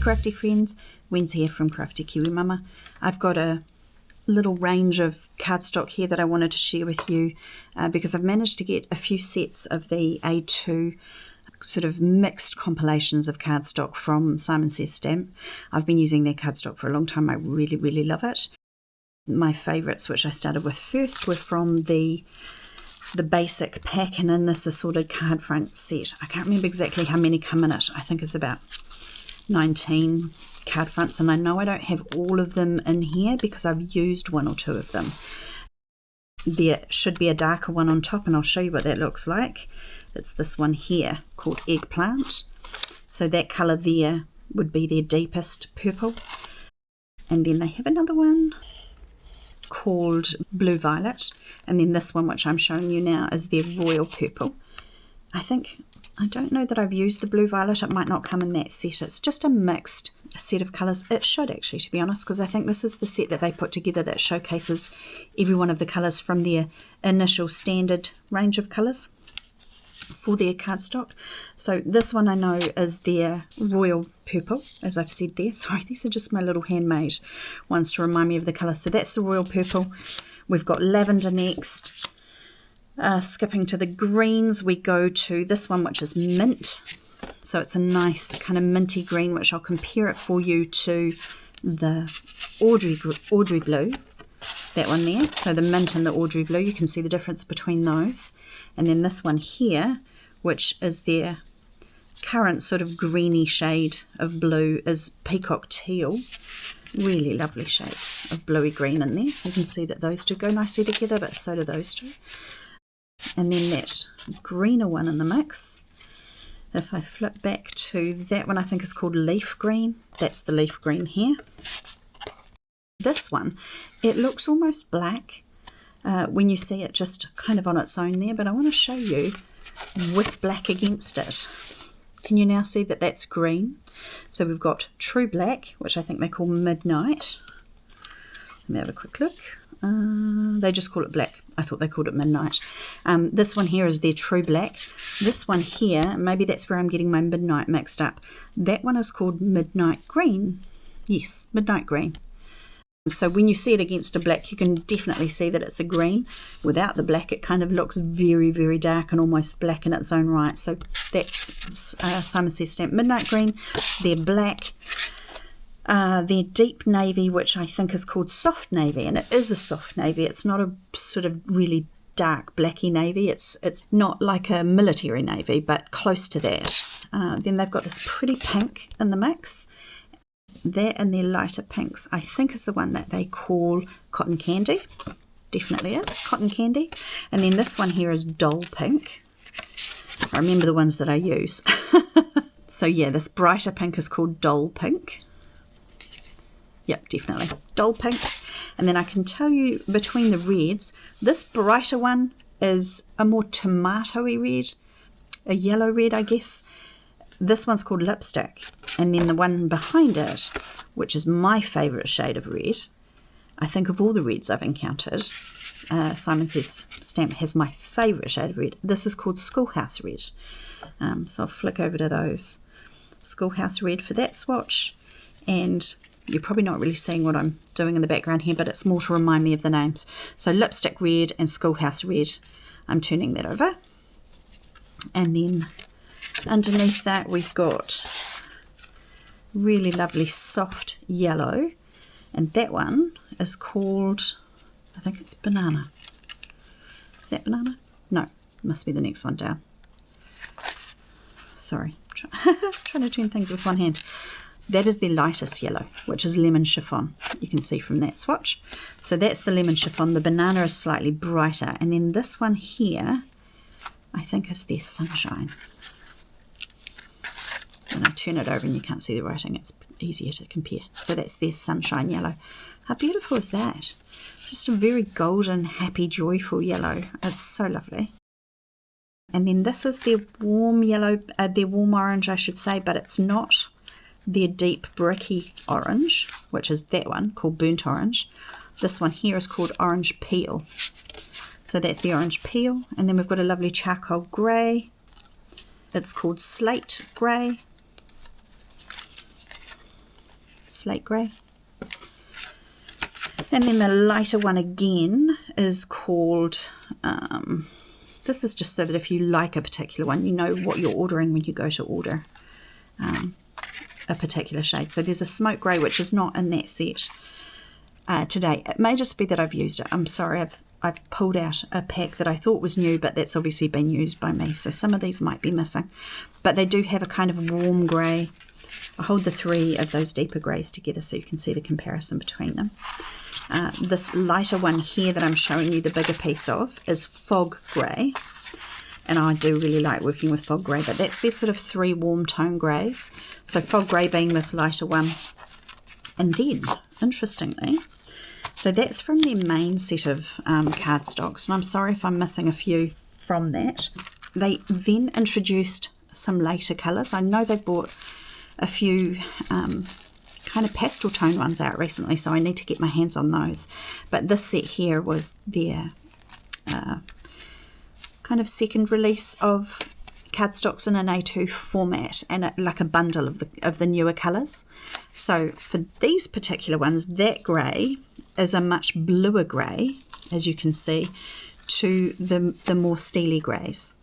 crafty friends, Wen's here from Crafty Kiwi Mama. I've got a little range of cardstock here that I wanted to share with you because I've managed to get a few sets of the A2 sort of mixed compilations of cardstock from Simon Says Stamp. I've been using their cardstock for a long time. I really love it. My favourites, which I started with first, were from the basic pack, and in this assorted card front set. I can't remember exactly how many come in it. I think it's about 19 card fronts, and I know I don't have all of them in here because I've used one or two of them. There should be a darker one on top, and I'll show you what that looks like. It's this one here called Eggplant. So that colour there would be their deepest purple. And then they have another one called Blue Violet, and then this one which I'm showing you now is their Royal Purple. I don't know that I've used the Blue Violet. It might not come in that set. It's just a mixed set of colours. It should actually, to be honest, because I think this is the set that they put together that showcases every one of the colours from their initial standard range of colours for their cardstock. So this one I know is their Royal Purple, as I've said there. Sorry, these are just my little handmade ones to remind me of the colour. So that's the Royal Purple. We've got Lavender next. Skipping to the greens, we go to this one, which is Mint. So it's a nice kind of minty green, which I'll compare it for you to the Audrey Blue. That one there. So the Mint and the Audrey Blue, you can see the difference between those. And then this one here, which is their current sort of greeny shade of blue, is Peacock Teal. Really lovely shades of bluey green in there. You can see that those two go nicely together, but so do those two. And then that greener one in the mix, if I flip back to that one, I think is called Leaf Green. That's the leaf green here. This one, it looks almost black when you see it just kind of on its own there, but I want to show you with black against it. Can you now see that that's green? So we've got True Black, which I think they call Midnight. Let me have a quick look. They just call it black. I thought they called it Midnight. This one here is their True Black. This one here, maybe that's where I'm getting my Midnight mixed up. That one is called Midnight Green. Yes, Midnight Green. So when you see it against a black, you can definitely see that it's a green. Without the black, it kind of looks very dark and almost black in its own right. So that's Simon Says Stamp Midnight Green. They're black. Their Deep Navy, which I think is called Soft Navy, and it is a soft navy. It's not a sort of really dark blacky navy. It's not like a military navy, but close to that. Then they've got this pretty pink in the mix. That and their lighter pinks, I think, is the one that they call Cotton Candy. Definitely is Cotton Candy. And then this one here is Doll Pink. I remember the ones that I use. So yeah, this brighter pink is called Doll Pink. Yep, definitely. Doll Pink. And then I can tell you between the reds, this brighter one is a more tomatoey red, a yellow red, I guess. This one's called Lipstick. And then the one behind it, which is my favourite shade of red, I think of all the reds I've encountered, Simon Says Stamp has my favourite shade of red. This is called Schoolhouse Red. So I'll flick over to those. Schoolhouse Red for that swatch. And you're probably not really seeing what I'm doing in the background here, but it's more to remind me of the names. So Lipstick Red and Schoolhouse Red. I'm turning that over. And then underneath that we've got really lovely soft yellow, and that one is called, I think it's Banana. Is that Banana? No, must be the next one down. Sorry, trying to turn things with one hand. That is the lightest yellow, which is Lemon Chiffon. You can see from that swatch. So that's the Lemon Chiffon. The Banana is slightly brighter, and then this one here I think is their Sunshine. When I turn it over and you can't see the writing, it's easier to compare. So that's their Sunshine Yellow. How beautiful is that? Just a very golden, happy, joyful yellow. It's so lovely. And then this is their warm yellow, their warm orange, I should say, but it's not their deep bricky orange, which is that one called Burnt Orange. This one here is called Orange Peel. So that's the Orange Peel. And then we've got a lovely charcoal grey. It's called Slate Grey. slate grey. And then the lighter one again is called, this is just so that if you like a particular one, you know what you're ordering when you go to order a particular shade. So there's a smoke grey, which is not in that set today. It may just be that I've used it. I'm sorry, I've pulled out a pack that I thought was new, but that's obviously been used by me. So some of these might be missing. But they do have a kind of warm grey. I'll hold the three of those deeper greys together so you can see the comparison between them. This lighter one here that I'm showing you the bigger piece of is fog grey, and I do really like working with fog grey, but that's their sort of three warm tone greys. So fog grey being this lighter one, and then interestingly, so that's from their main set of cardstocks, and I'm sorry if I'm missing a few from that. They then introduced some later colours. I know they've bought a few kind of pastel tone ones out recently, so I need to get my hands on those. But this set here was their kind of second release of cardstocks in an A2 format, and like a bundle of the newer colours. So for these particular ones, that grey is a much bluer grey, as you can see, to the more steely greys.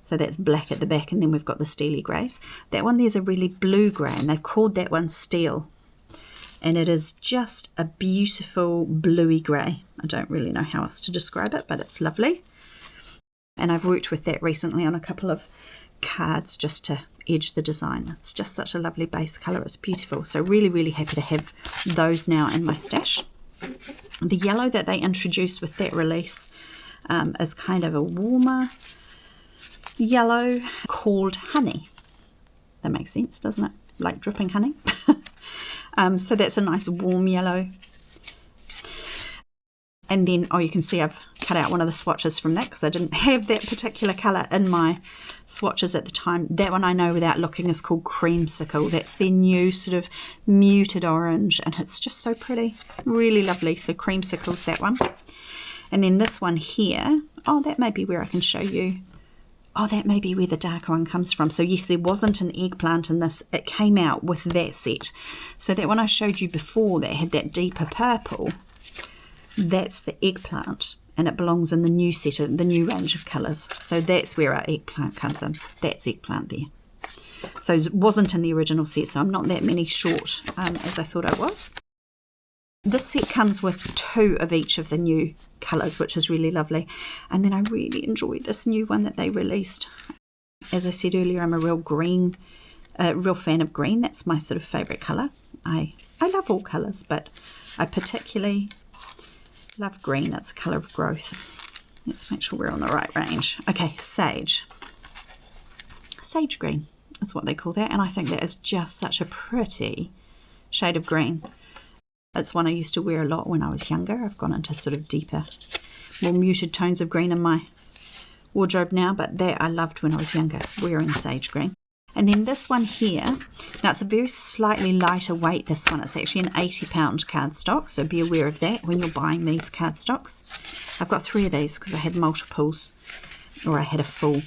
So that's black at the back, and then we've got the steely greys. That one there's a really blue grey, and they've called that one Steel. And it is just a beautiful bluey grey. I don't really know how else to describe it, but it's lovely. And I've worked with that recently on a couple of cards just to edge the design. It's just such a lovely base colour. It's beautiful. So really, really happy to have those now in my stash. The yellow that they introduced with that release is kind of a warmer yellow called Honey. That makes sense, doesn't it? Like dripping honey. So that's a nice warm yellow. And then, oh, you can see I've cut out one of the swatches from that because I didn't have that particular colour in my swatches at the time. That one I know without looking is called Creamsicle. That's their new sort of muted orange, and it's just so pretty. Really lovely. So Creamsicle's that one. And then this one here, oh, that may be where I can show you. Oh, that may be where the darker one comes from. So yes, there wasn't an eggplant in this. It came out with that set. So that one I showed you before that had that deeper purple, that's the eggplant, and it belongs in the new set, the new range of colours. So that's where our eggplant comes in. That's eggplant there. So it wasn't in the original set, so I'm not that many short as I thought I was. This set comes with two of each of the new colours, which is really lovely. And then I really enjoyed this new one that they released. As I said earlier, I'm a real fan of green. That's my sort of favourite colour. I love all colours, but I particularly love green. It's a colour of growth. Let's make sure we're on the right range. Okay, sage. Sage green is what they call that, and I think that is just such a pretty shade of green. It's one I used to wear a lot when I was younger. I've gone into sort of deeper, more muted tones of green in my wardrobe now, but that I loved when I was younger, wearing sage green. And then this one here, now it's a very slightly lighter weight, this one. It's actually an 80-pound cardstock, so be aware of that when you're buying these cardstocks. I've got 3 of these because I had multiples, or I had a full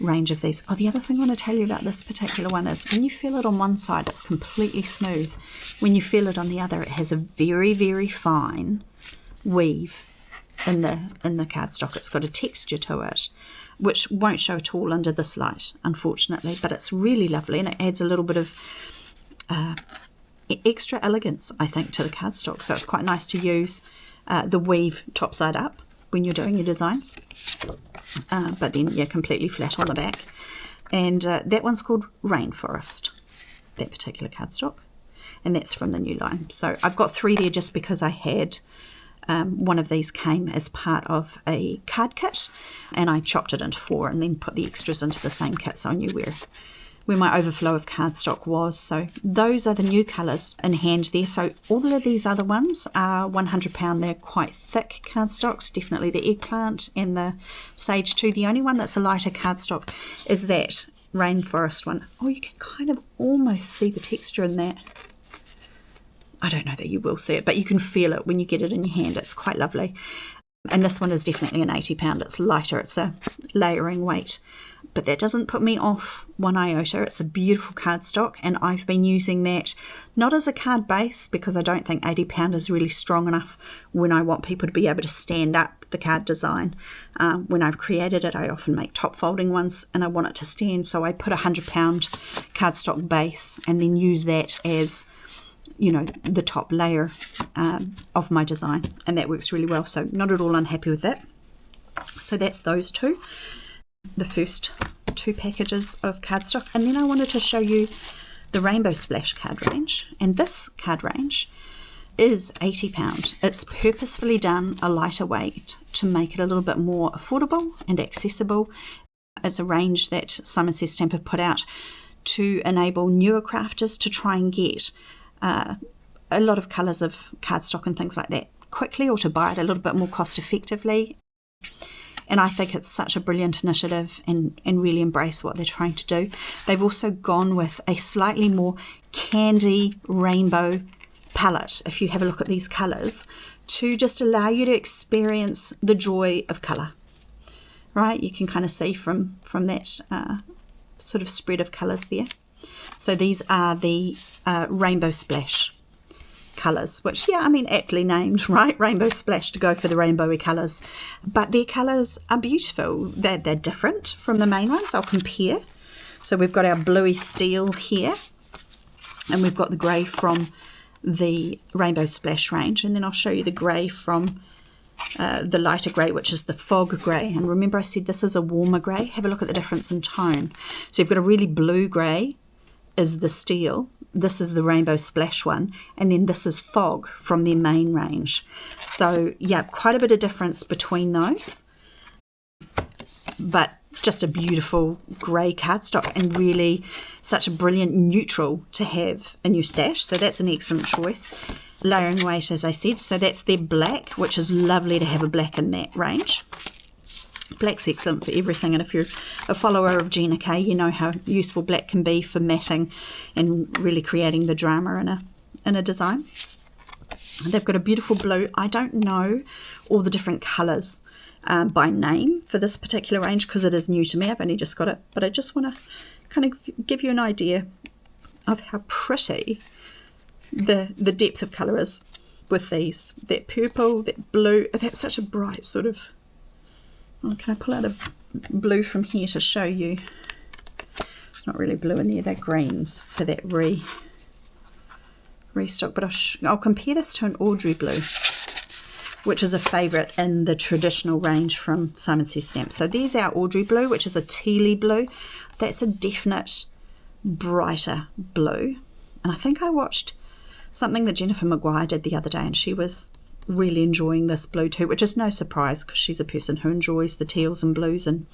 range of these. Oh, the other thing I want to tell you about this particular one is when you feel it on one side, it's completely smooth. When you feel it on the other, it has a very, very fine weave in the cardstock. It's got a texture to it, which won't show at all under this light, unfortunately, but it's really lovely, and it adds a little bit of extra elegance, I think, to the cardstock. So it's quite nice to use the weave top side up when you're doing your designs, but then you're completely flat on the back. And that one's called Rainforest, that particular cardstock, and that's from the new line. So I've got 3 there just because I had one of these came as part of a card kit, and I chopped it into 4 and then put the extras into the same kit, so I knew where my overflow of cardstock was. So those are the new colours in hand there. So all of these other ones are £100. They're quite thick cardstocks, definitely the eggplant and the sage too. The only one that's a lighter cardstock is that Rainforest one. Oh, you can kind of almost see the texture in that. I don't know that you will see it, but you can feel it when you get it in your hand. It's quite lovely. And this one is definitely an £80. It's lighter. It's a layering weight. but that doesn't put me off one iota. It's a beautiful cardstock, and I've been using that not as a card base, because I don't think 80 pound is really strong enough when I want people to be able to stand up the card design. When I've created it, I often make top folding ones and I want it to stand, so I put a 100 pound cardstock base and then use that as, you know, the top layer of my design, and that works really well, so not at all unhappy with that. So that's those two, the first two packages of cardstock. And then I wanted to show you the Rainbow Splash card range, and this card range is 80 pound. It's purposefully done a lighter weight to make it a little bit more affordable and accessible. It's a range that Simon Says Stamp have put out to enable newer crafters to try and get a lot of colours of cardstock and things like that quickly, or to buy it a little bit more cost effectively. And I think it's such a brilliant initiative, and really embrace what they're trying to do. They've also gone with a slightly more candy rainbow palette, if you have a look at these colours, to just allow you to experience the joy of colour. Right, you can kind of see from that sort of spread of colours there. So these are the Rainbow Splash colours, which, yeah, I mean, aptly named, right? Rainbow Splash, to go for the rainbowy colours. But their colours are beautiful. They're different from the main ones. I'll compare. So we've got our bluey steel here, and we've got the grey from the Rainbow Splash range, and then I'll show you the grey from the lighter grey, which is the fog grey. And remember I said this is a warmer grey. Have a look at the difference in tone. So you've got a really blue grey is the steel, this is the Rainbow Splash one, and then this is fog from their main range. So yeah, quite a bit of difference between those, but just a beautiful grey cardstock, and really such a brilliant neutral to have in your stash. So that's an excellent choice. Layering weight, as I said, so that's their black, which is lovely to have a black in that range. Black's excellent for everything, and if you're a follower of Gina K, you know how useful black can be for matting and really creating the drama in a design. They've got a beautiful blue. I don't know all the different colours by name for this particular range, because it is new to me. I've only just got it, but I just want to kind of give you an idea of how pretty the depth of colour is with these. That purple, that blue, that's such a bright sort of... Oh, can I pull out a blue from here to show you? It's not really blue in there, they're greens for that restock, but I'll compare this to an Audrey blue, which is a favourite in the traditional range from Simon Says Stamp. So there's our Audrey blue, which is a tealy blue. That's a definite brighter blue. And I think I watched something that Jennifer Maguire did the other day, and she was really enjoying this blue too, which is no surprise because she's a person who enjoys the teals and blues. And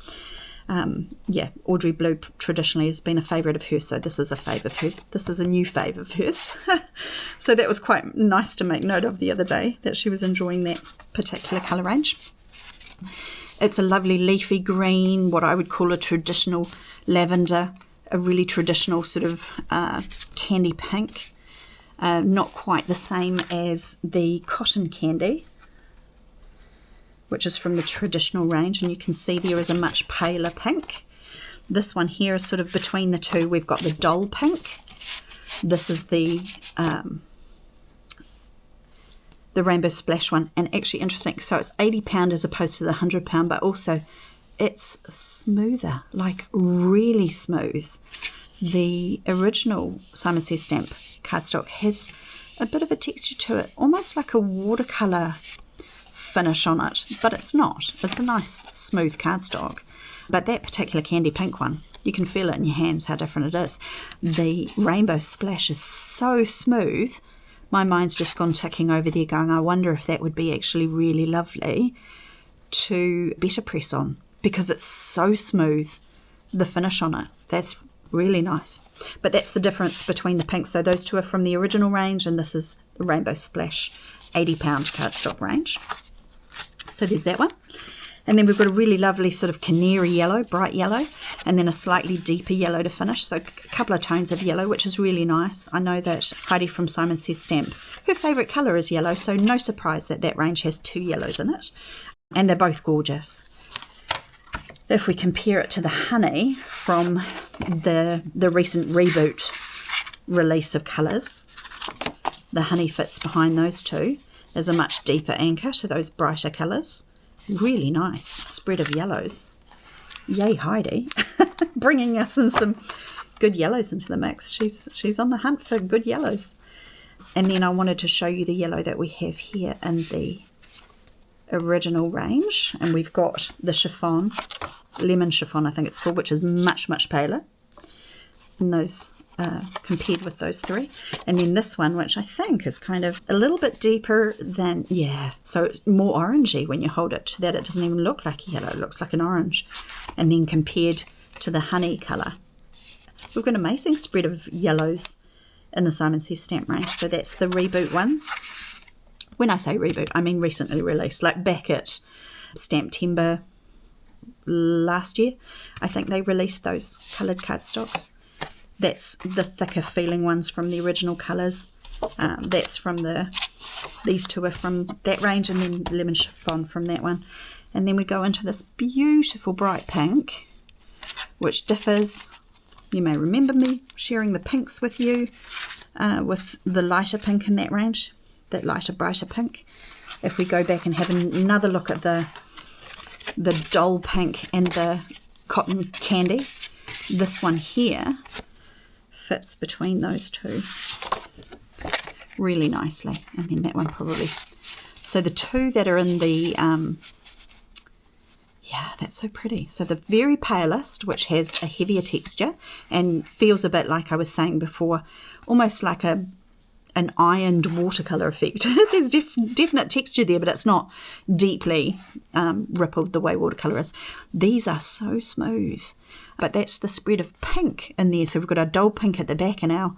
yeah, Audrey blue traditionally has been a favourite of hers, so this is a favourite of hers. This is a new fave of hers. So that was quite nice to make note of the other day, that she was enjoying that particular colour range. It's a lovely leafy green, what I would call a traditional lavender, a really traditional sort of candy pink. Not quite the same as the cotton candy, which is from the traditional range, and you can see there is a much paler pink. This one here is sort of between the two. We've got the dull pink. This is the Rainbow Splash one, and actually interesting, so it's 80 pound as opposed to the 100 pound, but also it's smoother, like really smooth. The original Simon Says Stamp cardstock has a bit of a texture to it, almost like a watercolour finish on it, but it's not. It's a nice smooth cardstock. But that particular candy pink one, you can feel it in your hands how different it is. The Rainbow Splash is so smooth, my mind's just gone ticking over there going, I wonder if that would be actually really lovely to better press on, because it's so smooth, the finish on it. That's really nice. But that's the difference between the pinks. So those two are from the original range, and this is the Rainbow Splash 80 pound cardstock range. So there's that one. And then we've got a really lovely sort of canary yellow, bright yellow, and then a slightly deeper yellow to finish. So a couple of tones of yellow, which is really nice. I know that Heidi from Simon Says Stamp, her favourite colour is yellow, so no surprise that that range has two yellows in it. And they're both gorgeous. if we compare it to the honey from the recent reboot release of colours, the honey fits behind those two as a much deeper anchor to those brighter colours. Really nice spread of yellows. Yay, Heidi, bringing us in some good yellows into the mix. She's on the hunt for good yellows. And then I wanted to show you the yellow that we have here in the original range, and we've got the chiffon, lemon chiffon I think it's called, which is much paler in those compared with those three. And then this one, which I think is kind of a little bit deeper than, so it's more orangey when you hold it, that it doesn't even look like yellow, it looks like an orange. And then compared to the honey colour, we've got an amazing spread of yellows in the Simon Says stamp range. So that's the reboot ones. When I say reboot, I mean recently released, like back at Stamptember last year. I think they released those coloured cardstocks. That's the thicker feeling ones from the original colours. That's from these two are from that range, and then lemon chiffon from that one. And then we go into this beautiful bright pink, which differs. You may remember me sharing the pinks with you, with the lighter pink in that range, that lighter, brighter pink. If we go back and have another look at the dull pink and the cotton candy, this one here fits between those two really nicely. And then that one probably. So the two that are in the, that's so pretty. So the very palest, which has a heavier texture and feels a bit like I was saying before, almost like an ironed watercolour effect. There's definite texture there, but it's not deeply rippled the way watercolour is. These are so smooth, but that's the spread of pink in there. So we've got our dull pink at the back and our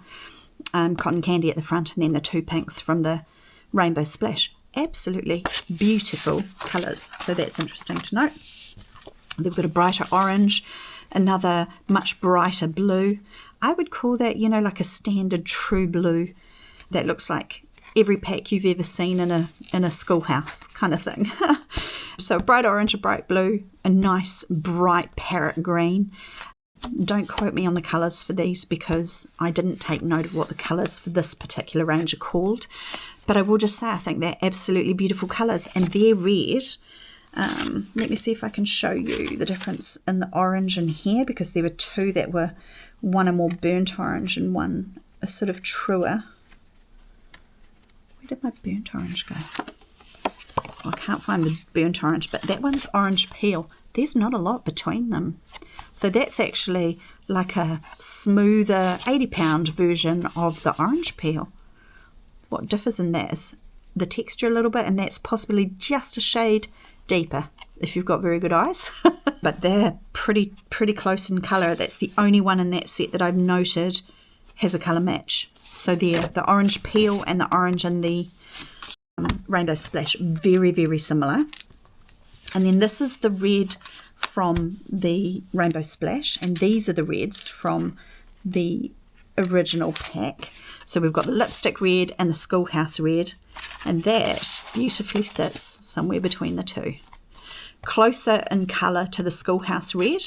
cotton candy at the front, and then the two pinks from the Rainbow Splash. Absolutely beautiful colours. So that's interesting to note. They've got a brighter orange, another much brighter blue. I would call that, like a standard true blue that looks like every pack you've ever seen in a schoolhouse kind of thing. So a bright orange, a bright blue, a nice bright parrot green. Don't quote me on the colours for these because I didn't take note of what the colours for this particular range are called. But I will just say I think they're absolutely beautiful colours, and they're red. Let me see if I can show you the difference in the orange in here, because there were two that were, one a more burnt orange and one a sort of truer. Where did my burnt orange go? I can't find the burnt orange, but that one's orange peel. There's not a lot between them. So that's actually like a smoother 80-pound version of the orange peel. What differs in that is the texture a little bit, and that's possibly just a shade deeper if you've got very good eyes. But they're pretty close in colour. That's the only one in that set that I've noted has a colour match. So the orange peel and the orange in the Rainbow Splash, very similar. And then this is the red from the Rainbow Splash, and these are the reds from the original pack. So we've got the lipstick red and the schoolhouse red, and that beautifully sits somewhere between the two. Closer in colour to the schoolhouse red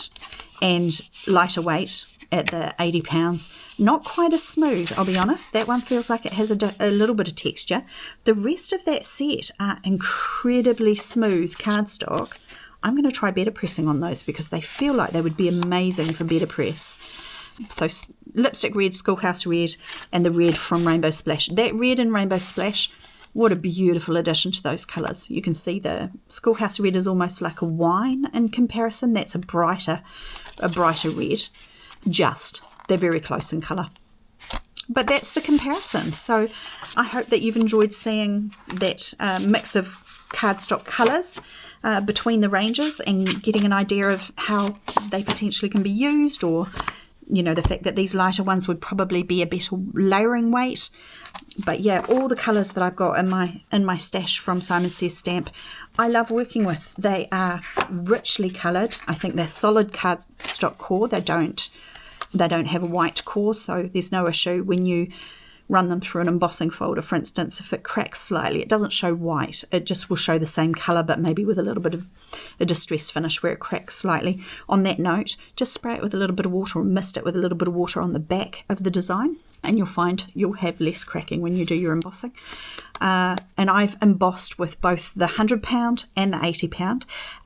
and lighter weight at the 80 pounds. Not quite as smooth, I'll be honest. That one feels like it has a little bit of texture. The rest of that set are incredibly smooth cardstock. I'm going to try better pressing on those because they feel like they would be amazing for better press. So lipstick red, schoolhouse red, and the red from Rainbow Splash. That red in Rainbow Splash, what a beautiful addition to those colours. You can see the schoolhouse red is almost like a wine in comparison. That's a brighter red. They're very close in colour. But that's the comparison. So I hope that you've enjoyed seeing that mix of cardstock colours between the ranges and getting an idea of how they potentially can be used, or the fact that these lighter ones would probably be a better layering weight. But yeah, all the colours that I've got in my stash from Simon Says Stamp, I love working with. They are richly coloured. I think they're solid cardstock core. They don't have a white core, so there's no issue when you run them through an embossing folder. For instance, if it cracks slightly, it doesn't show white, it just will show the same colour but maybe with a little bit of a distress finish where it cracks slightly. On that note, just spray it with a little bit of water or mist it with a little bit of water on the back of the design, and you'll find you'll have less cracking when you do your embossing. And I've embossed with both the £100 and the £80.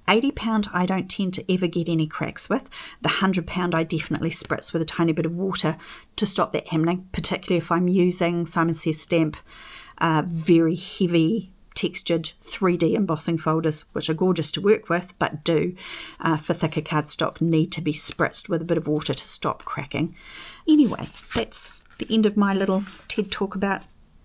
£80 I don't tend to ever get any cracks with. The £100 I definitely spritz with a tiny bit of water to stop that happening, particularly if I'm using Simon Says Stamp very heavy textured 3D embossing folders, which are gorgeous to work with, but do for thicker cardstock need to be spritzed with a bit of water to stop cracking. Anyway, that's the end of my little TED talk about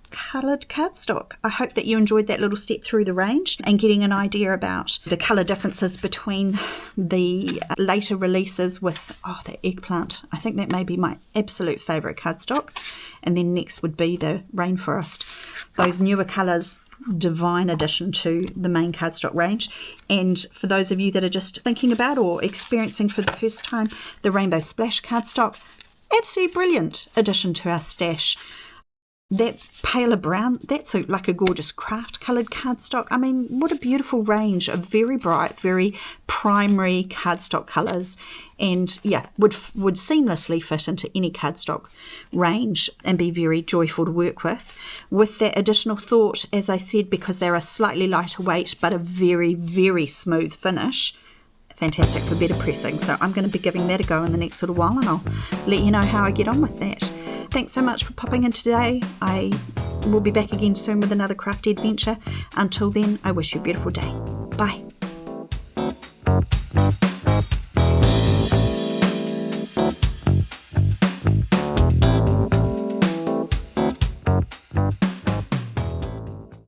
coloured cardstock. I hope that you enjoyed that little step through the range and getting an idea about the colour differences between the later releases with the eggplant. I think that may be my absolute favourite cardstock, and then next would be the rainforest. Those newer colours, divine addition to the main cardstock range. And for those of you that are just thinking about or experiencing for the first time the rainbow splash cardstock, absolutely brilliant addition to our stash. That paler brown, that's like a gorgeous craft coloured cardstock. I mean, what a beautiful range of very bright, very primary cardstock colours, and yeah, would seamlessly fit into any cardstock range and be very joyful to work with. With that additional thought, as I said, because they're a slightly lighter weight but a very, very smooth finish, fantastic for better pressing. So I'm going to be giving that a go in the next little while, and I'll let you know how I get on with that. Thanks so much for popping in today. I will be back again soon with another crafty adventure. Until then, I wish you a beautiful day. Bye.